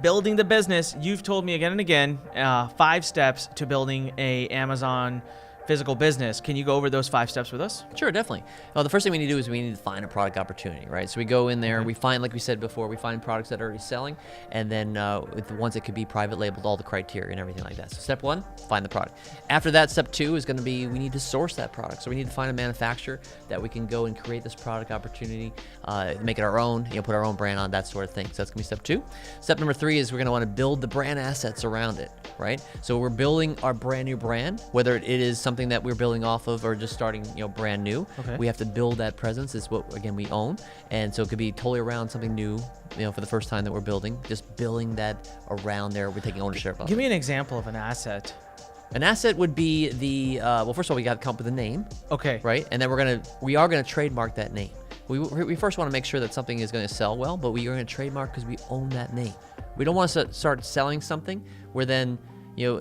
building the business. You've told me again and again, 5 steps to building a Amazon physical business. Can you go over those 5 steps with us? Sure, definitely. Well, the first thing we need to do is we need to find a product opportunity, right? So we go in there, we find, like we said before, we find products that are already selling, and then with the ones that could be private labeled, all the criteria and everything like that. So step 1, find the product. After that, step 2 is going to be we need to source that product. So we need to find a manufacturer that we can go and create this product opportunity, make it our own, put our own brand on, that sort of thing. So that's going to be step 2. Step number 3 is we're going to want to build the brand assets around it, right? So we're building our brand new brand, whether it is something that we're building off of or just starting, brand new. Okay. We have to build that presence. Is what, again, we own. And so it could be totally around something new, for the first time that we're building, just building that around there. We're taking ownership of it. Give me an example of an asset. An asset would be the, well, first of all, we got to come up with a name. Okay. Right? And then we are going to trademark that name. We first want to make sure that something is going to sell well, but we are going to trademark because we own that name. We don't want to start selling something where then,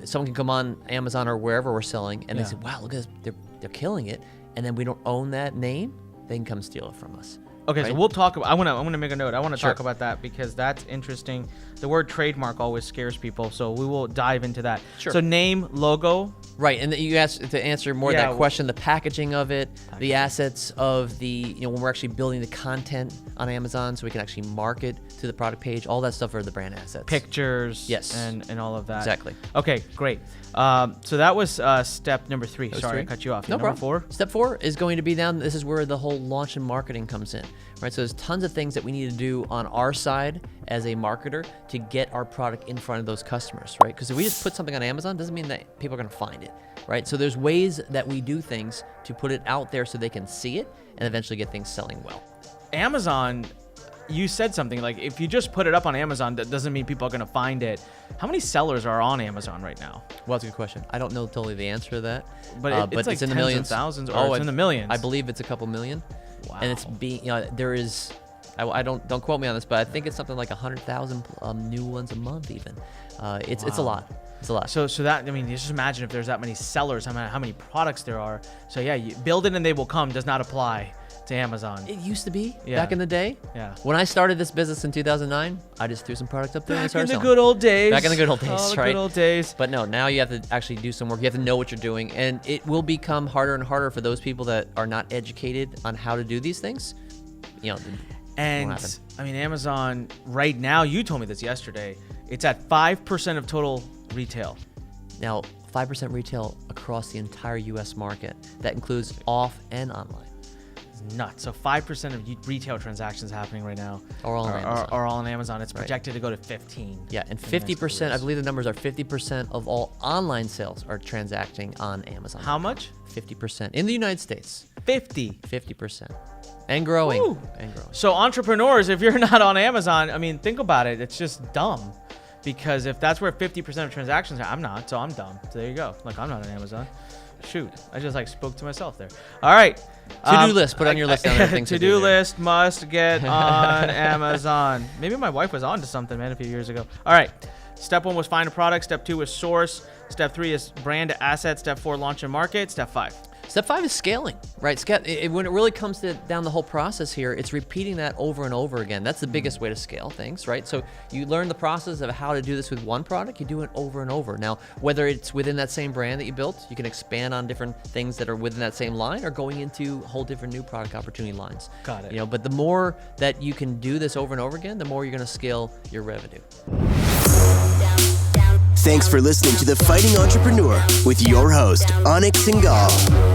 someone can come on Amazon or wherever we're selling and they say, wow, look at this, they're killing it. And then we don't own that name, they can come steal it from us. Okay, right? so we'll talk about, I want to make a note. I want to Sure. talk about that because that's interesting. The word trademark always scares people, so we will dive into that. Sure. So name, logo. Right, and you asked to answer more of that question, the packaging of it, the assets of the, when we're actually building the content on Amazon so we can actually market to the product page, all that stuff are the brand assets. Pictures. Yes. And all of that. Exactly. Okay, great. So that was step number 3. Sorry, 3. I cut you off. No Number problem. 4? Step 4 is going to be this is where the whole launch and marketing comes in, right? So there's tons of things that we need to do on our side as a marketer to get our product in front of those customers, right? Because if we just put something on Amazon, doesn't mean that people are going to find it, right? So there's ways that we do things to put it out there so they can see it and eventually get things selling well. Amazon, you said something like if you just put it up on Amazon, that doesn't mean people are going to find it. How many sellers are on Amazon right now? Well, that's a good question. I don't know totally the answer to that. But it's like in the tens millions. of thousands, or it's in the millions. I believe it's a couple million. Wow. And it's there is, I don't quote me on this, but I think it's something like 100,000 new ones a month even. It's a lot. It's a lot. So that, just imagine if there's that many sellers, how many products there are. So yeah, you build it and they will come does not apply to Amazon. It used to be back in the day. Yeah. When I started this business in 2009, I just threw some products up there and started selling. Good old days. Back in the good old days, the right? good old days. But no, now you have to actually do some work. You have to know what you're doing, and it will become harder and harder for those people that are not educated on how to do these things. And Amazon right now, you told me this yesterday, it's at 5% of total retail. Now, 5% retail across the entire U.S. market. That includes off and online. It's nuts. So 5% of retail transactions happening right now are all on Amazon. It's projected to go to 15. Yeah, and 50%, I believe the numbers are 50% of all online sales are transacting on Amazon. How much? 50%. In the United States. 50%. And growing. Woo. So entrepreneurs, if you're not on Amazon, think about it. It's just dumb. Because if that's where 50% of transactions are, I'm not, so I'm dumb. So there you go. I'm not on Amazon. Shoot, I just spoke to myself there. All right. To-do list. Put on your list down there things to-do list must get on Amazon. Maybe my wife was on to something, man, a few years ago. All right. Step 1 was find a product. Step 2 was source. Step 3 is brand asset. Step 4, launch and market. Step 5. Step 5 is scaling, right? When it really comes down the whole process here, it's repeating that over and over again. That's the biggest way to scale things, right? So you learn the process of how to do this with one product, you do it over and over. Now, whether it's within that same brand that you built, you can expand on different things that are within that same line or going into whole different new product opportunity lines. Got it. But the more that you can do this over and over again, the more you're going to scale your revenue. Thanks for listening to The Fighting Entrepreneur with your host, Anik Singal.